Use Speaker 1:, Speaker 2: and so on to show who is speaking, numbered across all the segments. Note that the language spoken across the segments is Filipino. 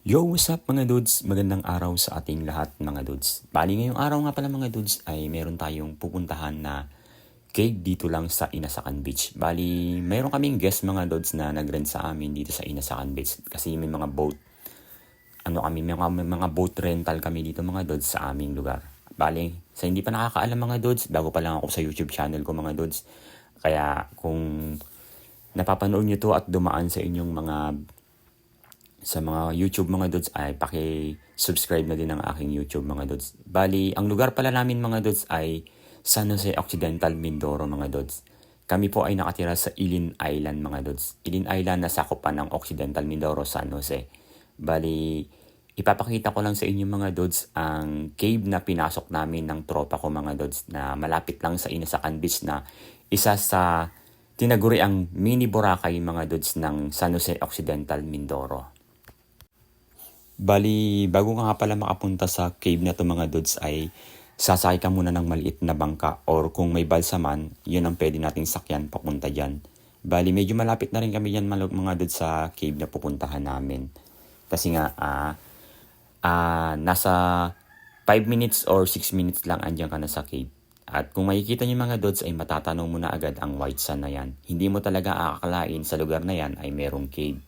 Speaker 1: Yo, what's up mga dudes? Magandang araw sa ating lahat mga dudes. Bali ngayong araw nga pala mga dudes ay meron tayong pupuntahan na cave dito lang sa Inasakan Beach. Bali, meron kaming guest mga dudes na nag-rent sa amin dito sa Inasakan Beach kasi may mga boat. May mga boat rental kami dito mga dudes sa aming lugar. Bali, sa hindi pa nakakaalam mga dudes, bago pa lang ako sa YouTube channel ko mga dudes. Kaya kung napapanood nyo to at dumaan sa inyong mga YouTube mga dudes ay paki-subscribe na din ang aking YouTube mga dudes. Bali, ang lugar pala namin mga dudes ay San Jose Occidental, Mindoro mga dudes. Kami po ay nakatira sa Ilin Island mga dudes. Ilin Island na sakupan ng Occidental Mindoro, San Jose. Bali, ipapakita ko lang sa inyo mga dudes ang cave na pinasok namin ng tropa ko mga dudes na malapit lang sa Inasakan Beach na isa sa tinaguri ang mini Boracay mga dudes ng San Jose Occidental, Mindoro. Bali, bago ka nga pala makapunta sa cave na to mga dudes ay sasakay ka muna ng maliit na bangka or kung may balsa man, yun ang pwede nating sakyan papunta dyan. Bali, medyo malapit na rin kami dyan mga dudes sa cave na pupuntahan namin. Kasi nga, nasa 5 minutes or 6 minutes lang andyan ka na sa cave. At kung makikita niyo mga dudes ay matatanong mo na agad ang white sand na yan. Hindi mo talaga aakalain sa lugar na yan ay merong cave.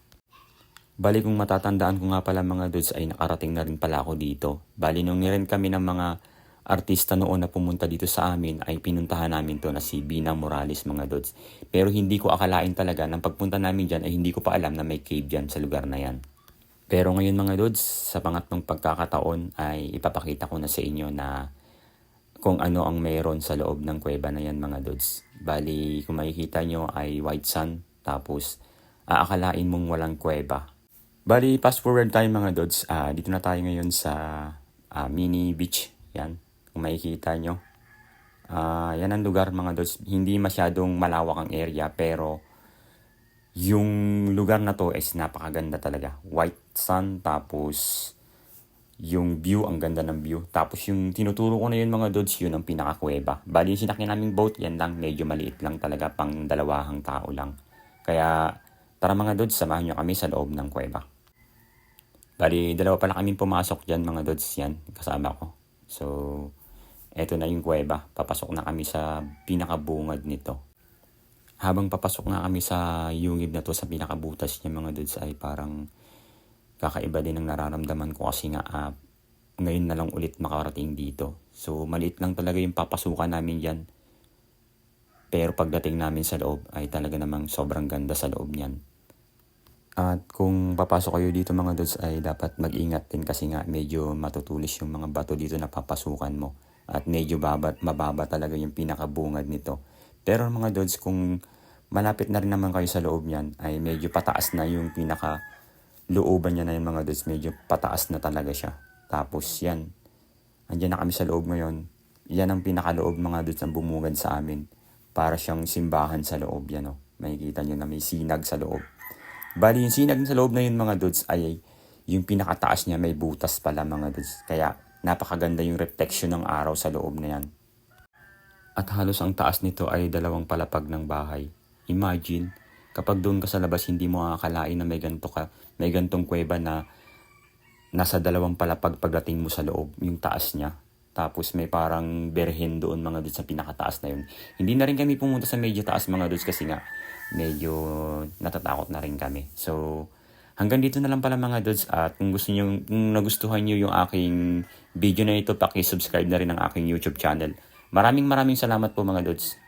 Speaker 1: Bali kung matatandaan ko nga pala mga dudes ay nakarating na rin pala ako dito. Bali nung niren kami ng mga artista noon na pumunta dito sa amin ay pinuntahan namin to na si Bina Morales mga dudes. Pero hindi ko akalain talaga nang pagpunta namin dyan ay hindi ko pa alam na may cave dyan sa lugar na yan. Pero ngayon mga dudes, sa pangatlong pagkakataon ay ipapakita ko na sa inyo na kung ano ang mayroon sa loob ng kuweba na yan mga dudes. Bali kung makikita nyo ay white sand tapos aakalain mong walang kuweba. Bali, fast forward tayo mga dudes. Dito na tayo ngayon sa mini beach. Yan, kung makikita nyo. Yan ang lugar mga dudes. Hindi masyadong malawak ang area pero yung lugar na to is napakaganda talaga. White sand tapos yung view, ang ganda ng view. Tapos yung tinuturo ko na yun mga dudes, yun ang pinakakuweba. Bali yung sinakyan naming boat, yan lang. Medyo maliit lang talaga, pang dalawahang tao lang. Kaya tara mga dudes, samahan nyo kami sa loob ng kuweba. Bali, dalawa pala kaming pumasok dyan mga dudes yan, kasama ko. So, eto na yung kuweba. Papasok na kami sa pinakabungad nito. Habang papasok na kami sa yungib na to, sa pinakabutas niya mga dudes ay parang kakaiba din ang nararamdaman ko kasi nga ngayon na lang ulit makarating dito. So, maliit lang talaga yung papasukan namin dyan. Pero pagdating namin sa loob ay talaga namang sobrang ganda sa loob niyan. At kung papasok kayo dito mga dudes ay dapat mag-ingat din kasi nga medyo matutulis yung mga bato dito na papasukan mo. At medyo mababa talaga yung pinakabungad nito. Pero mga dudes kung malapit na rin naman kayo sa loob niyan ay medyo pataas na yung pinaka-looban niya na yung mga dudes. Medyo pataas na talaga siya. Tapos yan, andyan na kami sa loob ngayon. Yan ang pinakaloob mga dudes ang bumungad sa amin. Para siyang simbahan sa loob yan. Makikita nyo na may sinag sa loob. Bali yung sinag sa loob na yun mga dudes ay yung pinakataas niya may butas pala mga dudes. Kaya napakaganda yung reflection ng araw sa loob na yan. At halos ang taas nito ay 2 palapag ng bahay. Imagine, kapag doon ka sa labas hindi mo akalain na may gantong kuweba na nasa 2 palapag pagdating mo sa loob, yung taas niya. Tapos may parang berhen doon mga dudes sa pinakataas na yun. Hindi na rin kami pumunta sa medyo taas mga dudes kasi nga medyo natatakot na rin kami. So, hanggang dito na lang pala mga dudes. At kung kung nagustuhan nyo yung aking video na ito, paki-subscribe na rin ang aking YouTube channel. Maraming salamat po mga dudes.